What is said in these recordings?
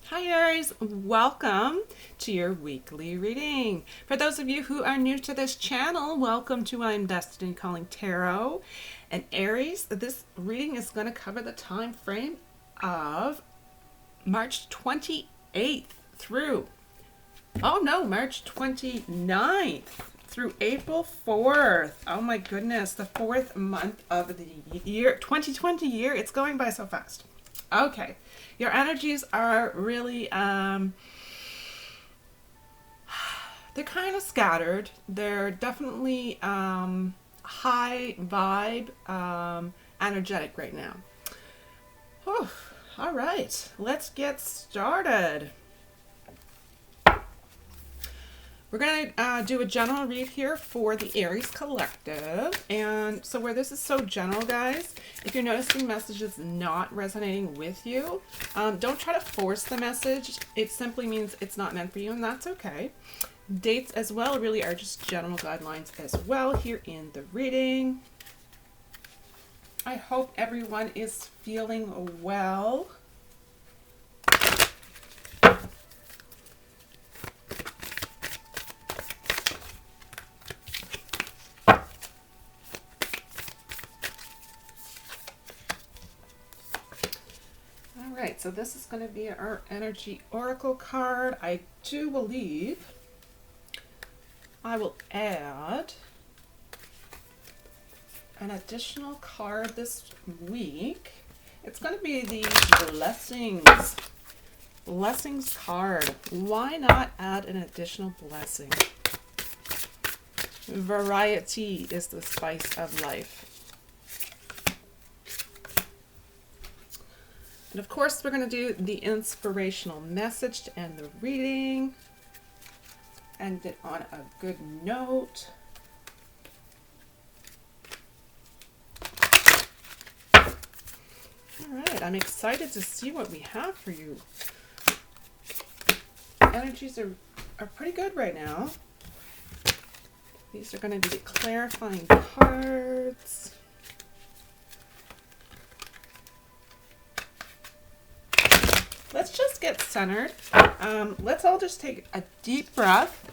Hi Aries, welcome to your weekly reading. For those of you who are new to this channel, welcome to I'm Destiny Calling Tarot. And Aries, this reading is going to cover the time frame of March 28th through, March 29th through April 4th. Oh my goodness, the fourth month of the year, 2020 year. It's going by so fast. Okay, your energies are really, they're kind of scattered. They're definitely high vibe, energetic right now. Whew. All right, let's get started. We're going to do a general read here for the Aries Collective. And so where this is so general, guys, if you're noticing messages not resonating with you, don't try to force the message. It simply means it's not meant for you, and that's okay. Dates as well really are just general guidelines as well here in the reading. I hope everyone is feeling well. Alright, so this is going to be our energy oracle card. I do believe I will add an additional card this week. It's going to be the blessings card. Why not add an additional blessing? Variety is the spice of life. And of course, we're going to do the inspirational message to end the reading. End it on a good note. All right, I'm excited to see what we have for you. Energies are pretty good right now. These are going to be the clarifying cards. Let's just get centered. Let's all just take a deep breath.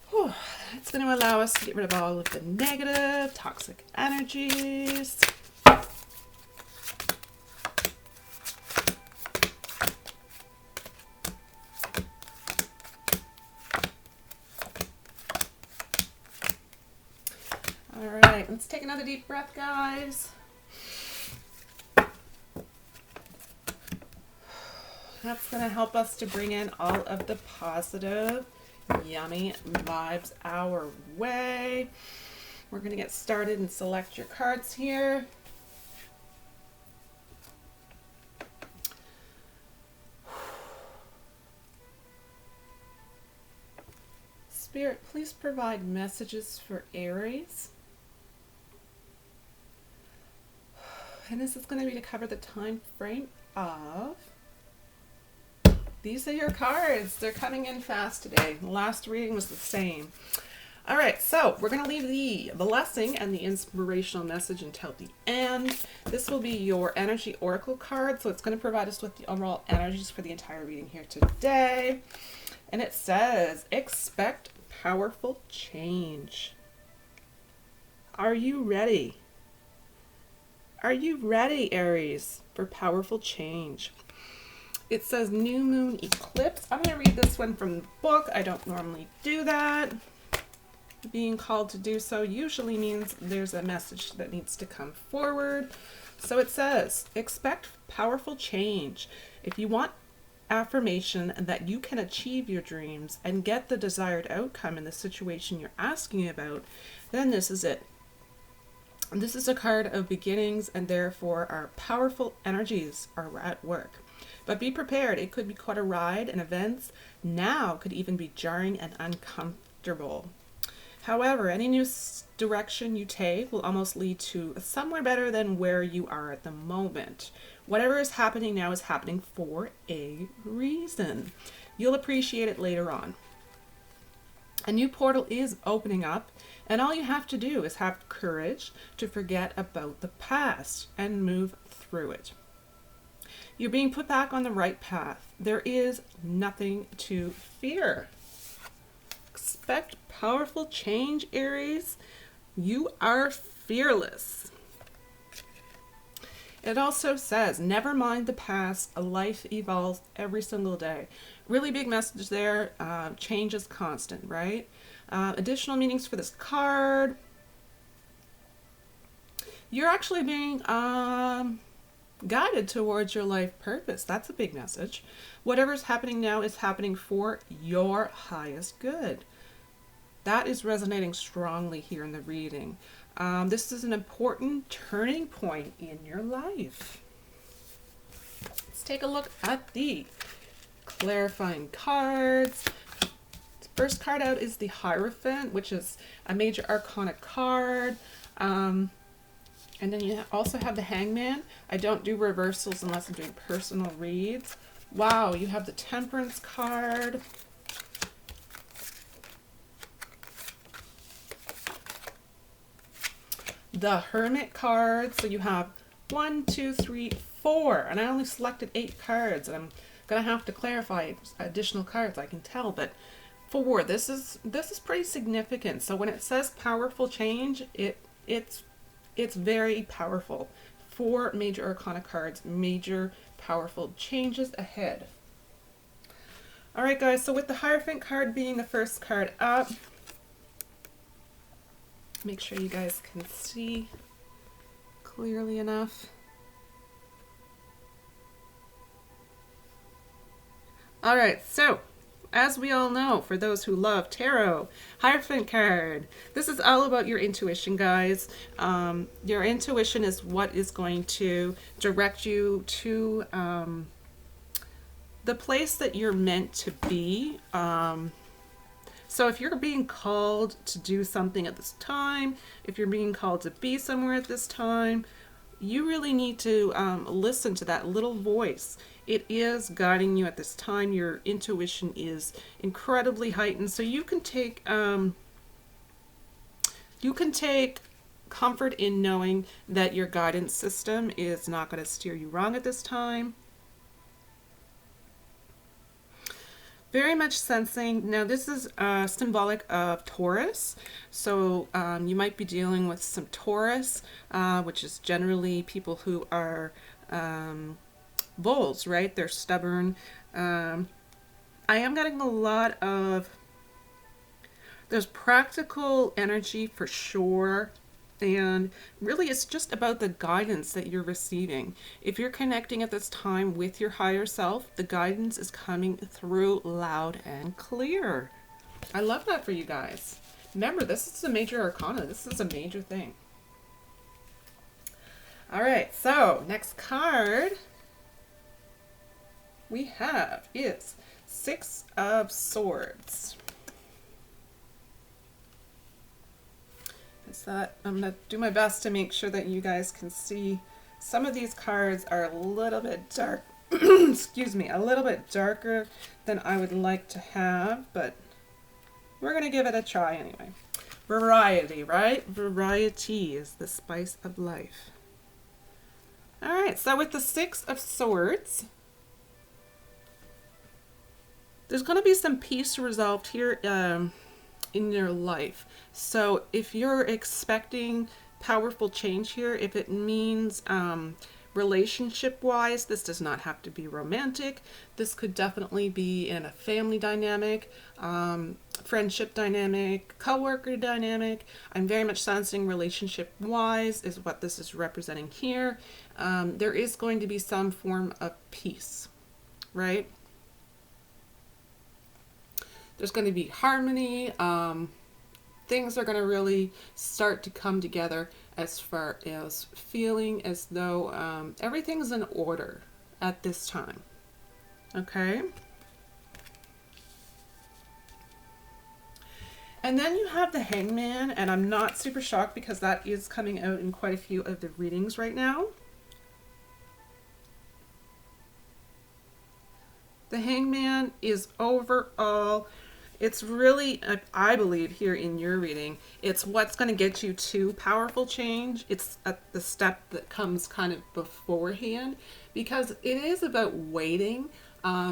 Whew. It's going to allow us to get rid of all of the negative, toxic energies. All right, let's take another deep breath, guys. That's going to help us to bring in all of the positive, yummy vibes our way. We're going to get started and select your cards here. Spirit, please provide messages for Aries. And this is going to be to cover the time frame of... These are your cards. They're coming in fast today. The last reading was the same. All right, so we're going to leave the blessing and the inspirational message until the end. This will be your energy oracle card, so it's going to provide us with the overall energies for the entire reading here today. And it says, expect powerful change. Are you ready? Are you ready, Aries, for powerful change? It says new moon eclipse. I'm going to read this one from the book. I don't normally do that. Being called to do so usually means there's a message that needs to come forward. So it says, expect powerful change. If you want affirmation that you can achieve your dreams and get the desired outcome in the situation you're asking about, then this is it. This is a card of beginnings, and therefore our powerful energies are at work. But be prepared, it could be quite a ride, and events now could even be jarring and uncomfortable. However, any new direction you take will almost lead to somewhere better than where you are at the moment. Whatever is happening now is happening for a reason. You'll appreciate it later on. A new portal is opening up, and all you have to do is have courage to forget about the past and move through it. You're being put back on the right path. There is nothing to fear. Expect powerful change, Aries. You are fearless. It also says, never mind the past, a life evolves every single day. Really big message there. Change is constant, right? Additional meanings for this card. You're actually being guided towards your life purpose. That's a big message. Whatever's happening now is happening for your highest good. That is resonating strongly here in the reading. This is an important turning point in your life. Let's take a look at the clarifying cards. The first card out is the Hierophant, which is a major arcana card. And then you also have the Hangman. I don't do reversals unless I'm doing personal reads. Wow, you have the Temperance card. The Hermit card. So you have 1, 2, 3, 4. And I only selected 8 cards. And I'm going to have to clarify additional cards, I can tell. But 4, this is pretty significant. So when it says powerful change, it's very powerful. 4 major arcana cards, major powerful changes ahead. All right, guys, so with the Hierophant card being the first card up, make sure you guys can see clearly enough. All right, so as we all know, for those who love tarot, Hierophant card. This is all about your intuition, guys. Your intuition is what is going to direct you to the place that you're meant to be. So if you're being called to do something at this time, if you're being called to be somewhere at this time, you really need to listen to that little voice. It is guiding you at this time. Your intuition is incredibly heightened. So you can take comfort in knowing that your guidance system is not going to steer you wrong at this time. Very much sensing. Now this is symbolic of Taurus. So you might be dealing with some Taurus, which is generally people who are bulls, right? They're stubborn. I am getting a lot of, there's practical energy for sure. And really it's just about the guidance that you're receiving. If you're connecting at this time with your higher self, the guidance is coming through loud and clear. I love that for you guys. Remember, this is a major arcana. This is a major thing. All right, so next card we have is 6 of Swords. I'm going to do my best to make sure that you guys can see. Some of these cards are a little bit dark, excuse me, a little bit darker than I would like to have, but we're going to give it a try anyway. Variety, right? Variety is the spice of life. All right, so with the 6 of Swords, there's going to be some peace resolved here in your life. So if you're expecting powerful change here, if it means relationship wise, this does not have to be romantic. This could definitely be in a family dynamic, friendship dynamic, co-worker dynamic. I'm very much sensing relationship wise is what this is representing here. There is going to be some form of peace, right? There's going to be harmony. Things are going to really start to come together as far as feeling as though everything's in order at this time. Okay? And then you have the Hangman, and I'm not super shocked because that is coming out in quite a few of the readings right now. The Hangman is overall It's really, I believe here in your reading, it's what's going to get you to powerful change. It's the step that comes kind of beforehand, because it is about waiting.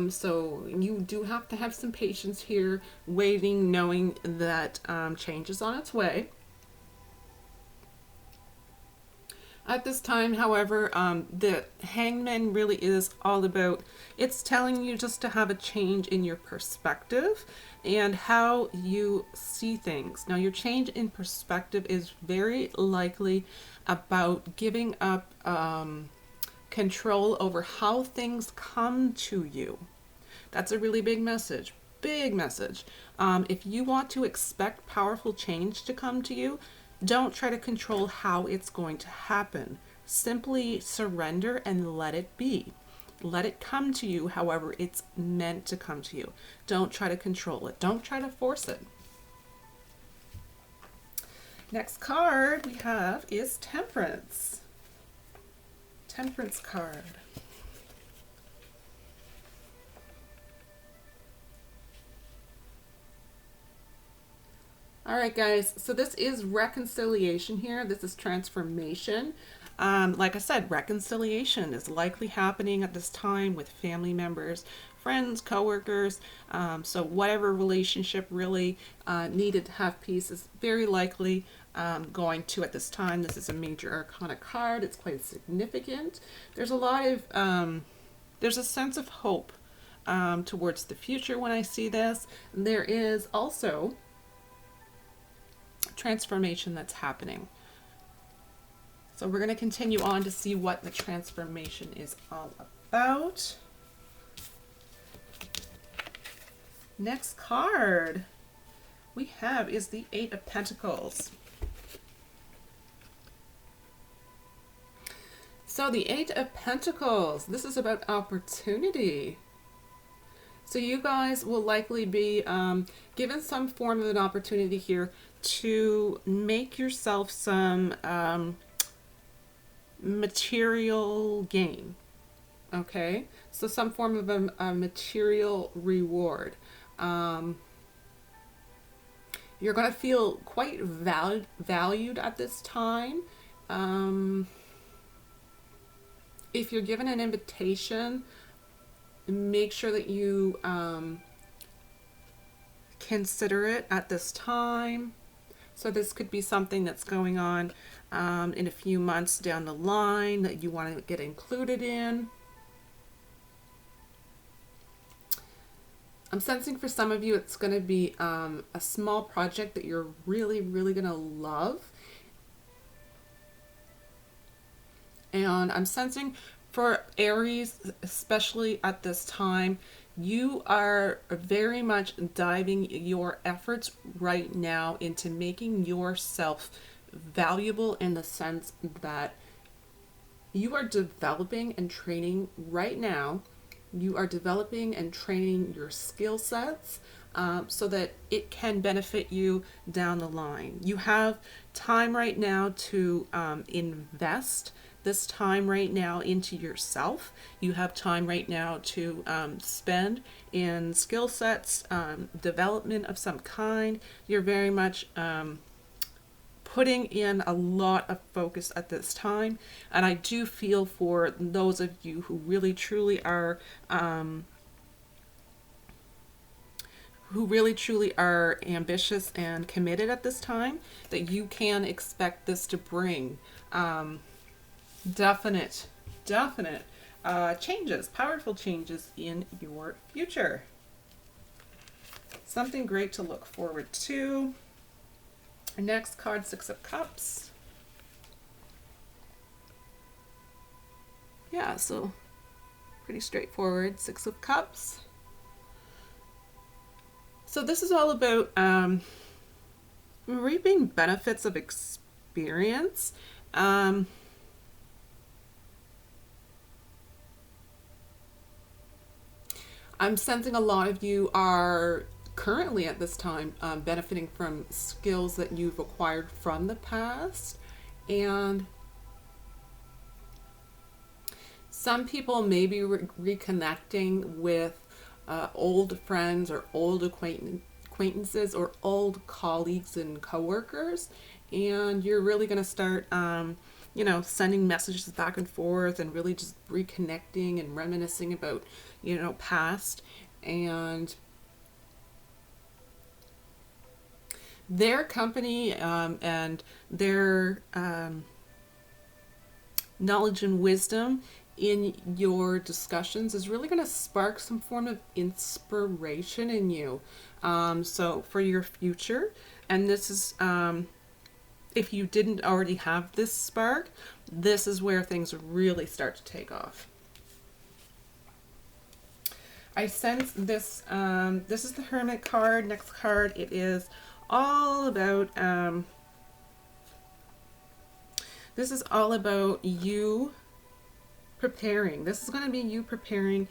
So you do have to have some patience here, waiting, knowing that change is on its way. At this time, however, the hangman really is all about, it's telling you just to have a change in your perspective and how you see things. Now, your change in perspective is very likely about giving up control over how things come to you. That's a really big message. Big message. If you want to expect powerful change to come to you, don't try to control how it's going to happen. Simply surrender and let it be. Let it come to you however it's meant to come to you. Don't try to control it. Don't try to force it. Next card we have is Temperance. Temperance card. All right, guys, so this is reconciliation here. This is transformation. Like I said, reconciliation is likely happening at this time with family members, friends, coworkers. So whatever relationship really needed to have peace is very likely going to at this time. This is a major arcana card. It's quite significant. There's a lot of, there's a sense of hope towards the future when I see this. There is also transformation that's happening. So we're going to continue on to see what the transformation is all about. Next card we have is the Eight of Pentacles. So the Eight of Pentacles, this is about opportunity. So you guys will likely be given some form of an opportunity here to make yourself some material gain. Okay, so some form of a material reward. You're going to feel quite valued at this time. If you're given an invitation, make sure that you consider it at this time. So this could be something that's going on in a few months down the line that you want to get included in. I'm sensing for some of you it's going to be a small project that you're really, really going to love. And I'm sensing for Aries, especially at this time, you are very much diving your efforts right now into making yourself valuable in the sense that you are developing and training right now. You are developing and training your skill sets so that it can benefit you down the line. You have time right now to invest this time right now into yourself. You have time right now to spend in skill sets, development of some kind. You're very much putting in a lot of focus at this time. And I do feel for those of you who really truly are ambitious and committed at this time, that you can expect this to bring definite changes, powerful changes in your future. Something great to look forward to. Next card, Six of Cups. Yeah, so pretty straightforward, Six of Cups. So this is all about reaping benefits of experience. I'm sensing a lot of you are currently at this time benefiting from skills that you've acquired from the past, and some people may be reconnecting with old friends or old acquaintances or old colleagues and coworkers, and you're really going to start you know, sending messages back and forth and really just reconnecting and reminiscing about, you know, past. And their company and their knowledge and wisdom in your discussions is really going to spark some form of inspiration in you. So for your future, and this is, if you didn't already have this spark, this is where things really start to take off. I sense this, this is the Hermit card. Next card, it is all about, this is all about you preparing. This is going to be you preparing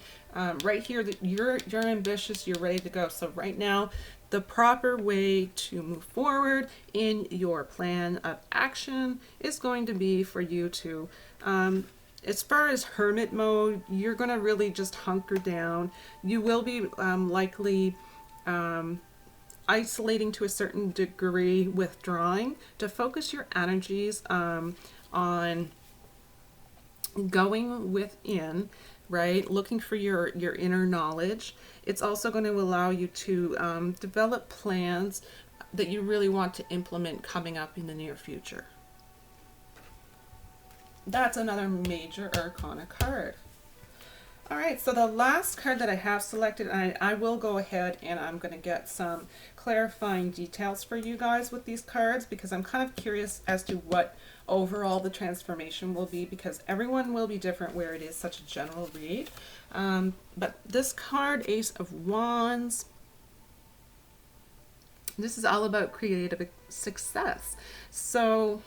right here that you're ambitious, you're ready to go. So right now, the proper way to move forward in your plan of action is going to be for you to, as far as hermit mode, you're going to really just hunker down. You will be likely isolating to a certain degree, withdrawing to focus your energies on going within, right? Looking for your inner knowledge. It's also going to allow you to develop plans that you really want to implement coming up in the near future. That's another major arcana card. All right, so the last card that I have selected, I will go ahead and I'm going to get some clarifying details for you guys with these cards, because I'm kind of curious as to what overall the transformation will be, because everyone will be different where it is such a general read. But this card, Ace of Wands, this is all about creative success. So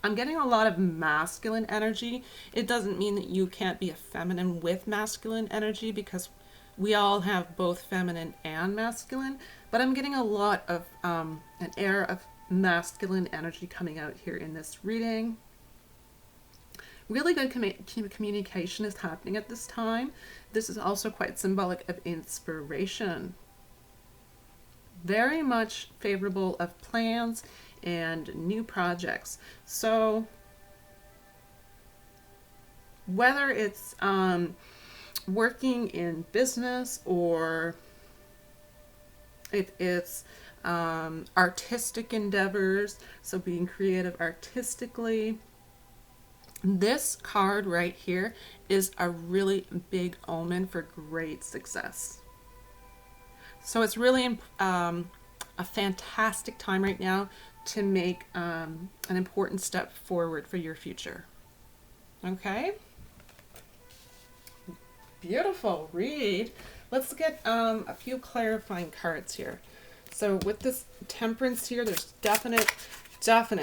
I'm getting a lot of masculine energy. It doesn't mean that you can't be a feminine with masculine energy, because we all have both feminine and masculine, but I'm getting a lot of an air of masculine energy coming out here in this reading. Really good communication is happening at this time. This is also quite symbolic of inspiration. Very much favorable of plans and new projects. So whether it's working in business, or if it's artistic endeavors, so being creative artistically, this card right here is a really big omen for great success. So it's really a fantastic time right now to make an important step forward for your future. Okay? Beautiful read. Let's get a few clarifying cards here. So with this Temperance here, there's definite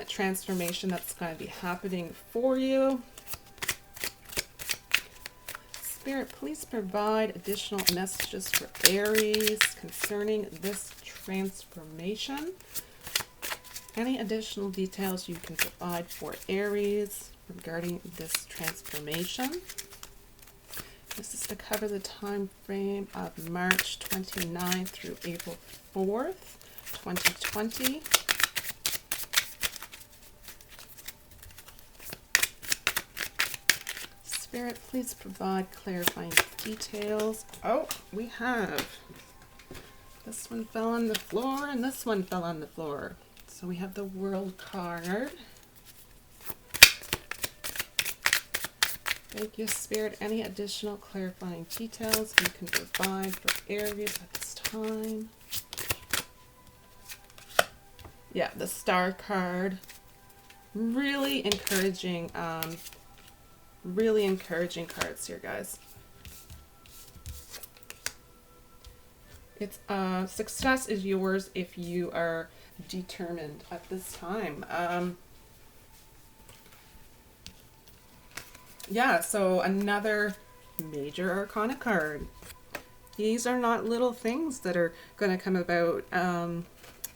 transformation that's going to be happening for you. Spirit, please provide additional messages for Aries concerning this transformation. Any additional details you can provide for Aries regarding this transformation. This is to cover the time frame of March 29th through April 4th, 2020. Spirit, please provide clarifying details. Oh, we have this one fell on the floor and this one fell on the floor. So we have the World card. Thank you, Spirit. Any additional clarifying details you can provide for Aries at this time? Yeah, the Star card. Really encouraging cards here, guys. It's success is yours if you are determined at this time. Yeah, so another major arcana card. These are not little things that are going to come about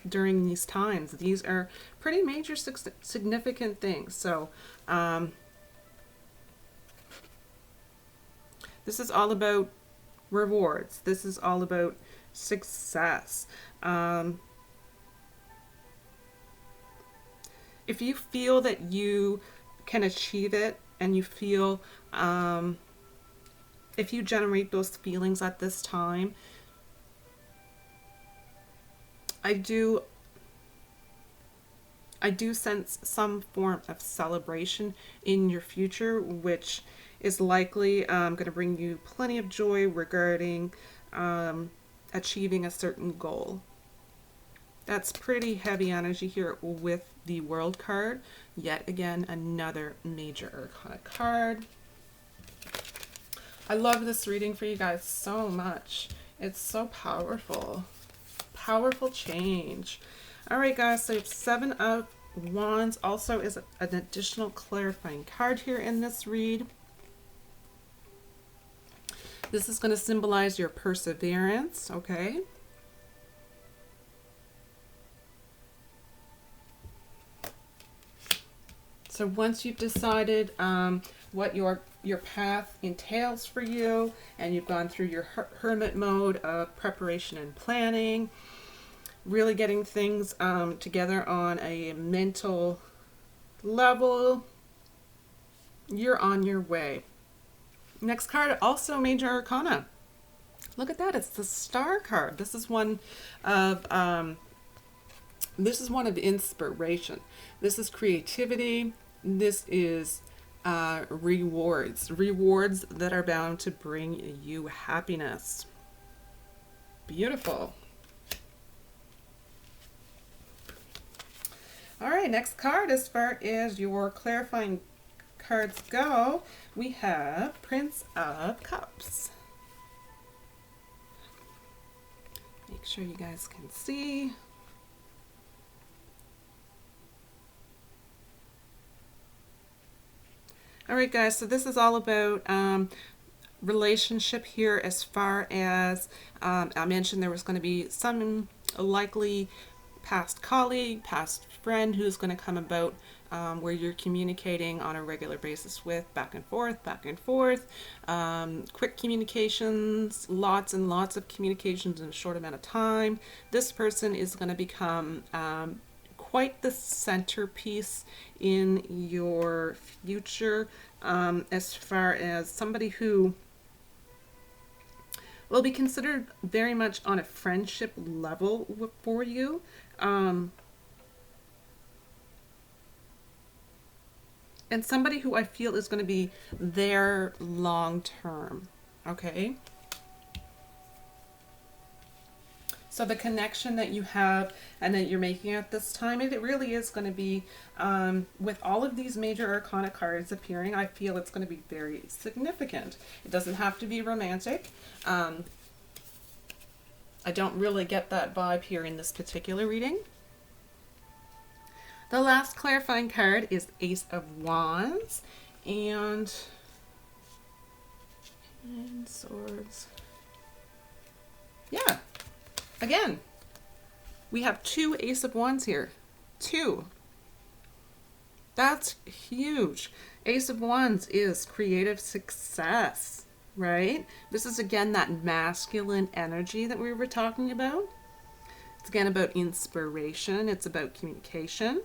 during these times. These are pretty major significant things. So this is all about rewards. This is all about success. If you feel that you can achieve it and you feel, if you generate those feelings at this time, I do sense some form of celebration in your future, which is likely going to bring you plenty of joy regarding achieving a certain goal. That's pretty heavy energy here with the World card. Yet again, another major arcana card. I love this reading for you guys so much. It's so powerful. Powerful change. All right, guys, so 7 of Wands also is an additional clarifying card here in this read. This is going to symbolize your perseverance, okay? So once you've decided what your path entails for you, and you've gone through your hermit mode of preparation and planning, really getting things together on a mental level, you're on your way. Next card, also major arcana. Look at that, it's the Star card. This is one of inspiration. This is creativity. This is rewards that are bound to bring you happiness. Beautiful. All right, next card, as far as your clarifying cards go, we have Prince of Cups. Make sure you guys can see. All right, guys, so this is all about relationship here, as far as I mentioned there was going to be some likely past colleague, past friend who's going to come about where you're communicating on a regular basis with, back and forth, quick communications, lots and lots of communications in a short amount of time. This person is going to become quite the centerpiece in your future, as far as somebody who will be considered very much on a friendship level for you. And somebody who I feel is going to be there long term, okay? So the connection that you have and that you're making at this time, it really is going to be, with all of these major arcana cards appearing, I feel it's going to be very significant. It doesn't have to be romantic. I don't really get that vibe here in this particular reading. The last clarifying card is Ace of Wands and Swords. Yeah. Again, we have 2 Ace of Wands here. 2. That's huge. Ace of Wands is creative success, right? This is again that masculine energy that we were talking about. It's again about inspiration. It's about communication.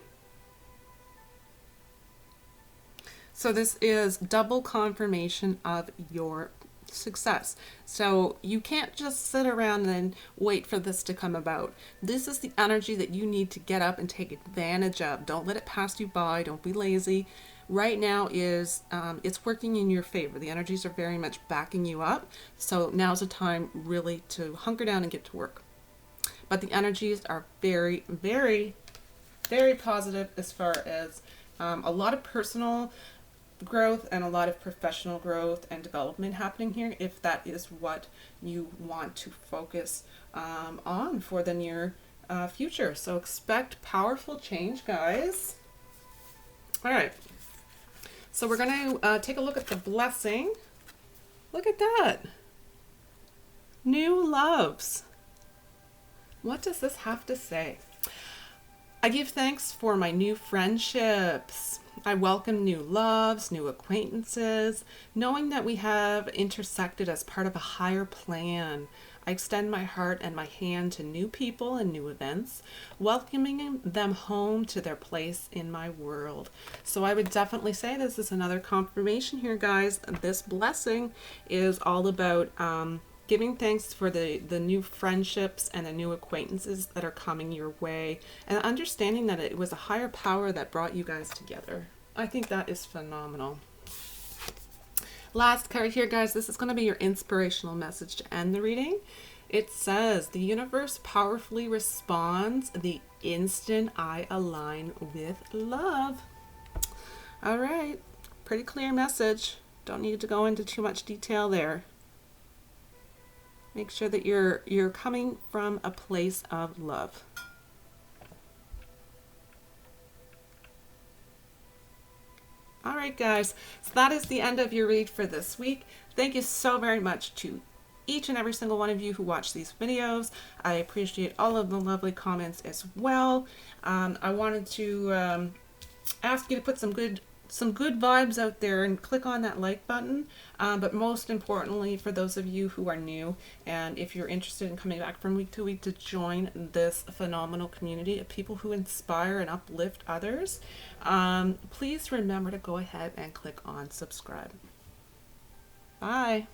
So this is double confirmation of your success. So you can't just sit around and wait for this to come about. This is the energy that you need to get up and take advantage of. Don't let it pass you by. Don't be lazy. Right now is it's working in your favor. The energies are very much backing you up. So now's the time really to hunker down and get to work. But the energies are very, very, very positive as far as a lot of personal growth and a lot of professional growth and development happening here, if that is what you want to focus on for the near future. So expect powerful change, guys. All right, so we're going to take a look at the blessing. Look at that. New loves. What does this have to say? I give thanks for my new friendships. I welcome new loves, new acquaintances, knowing that we have intersected as part of a higher plan. I extend my heart and my hand to new people and new events, welcoming them home to their place in my world. So I would definitely say this is another confirmation here, guys. This blessing is all about giving thanks for the new friendships and the new acquaintances that are coming your way, and understanding that it was a higher power that brought you guys together. I think that is phenomenal. Last card here, guys. This is going to be your inspirational message to end the reading. It says, the universe powerfully responds the instant I align with love. All right. Pretty clear message. Don't need to go into too much detail there. Make sure that you're coming from a place of love. All right, guys, so that is the end of your read for this week. Thank you so very much to each and every single one of you who watch these videos. I appreciate all of the lovely comments as well. I wanted to ask you to put some good vibes out there and click on that like button. But most importantly, for those of you who are new, and if you're interested in coming back from week to week to join this phenomenal community of people who inspire and uplift others, please remember to go ahead and click on subscribe. Bye.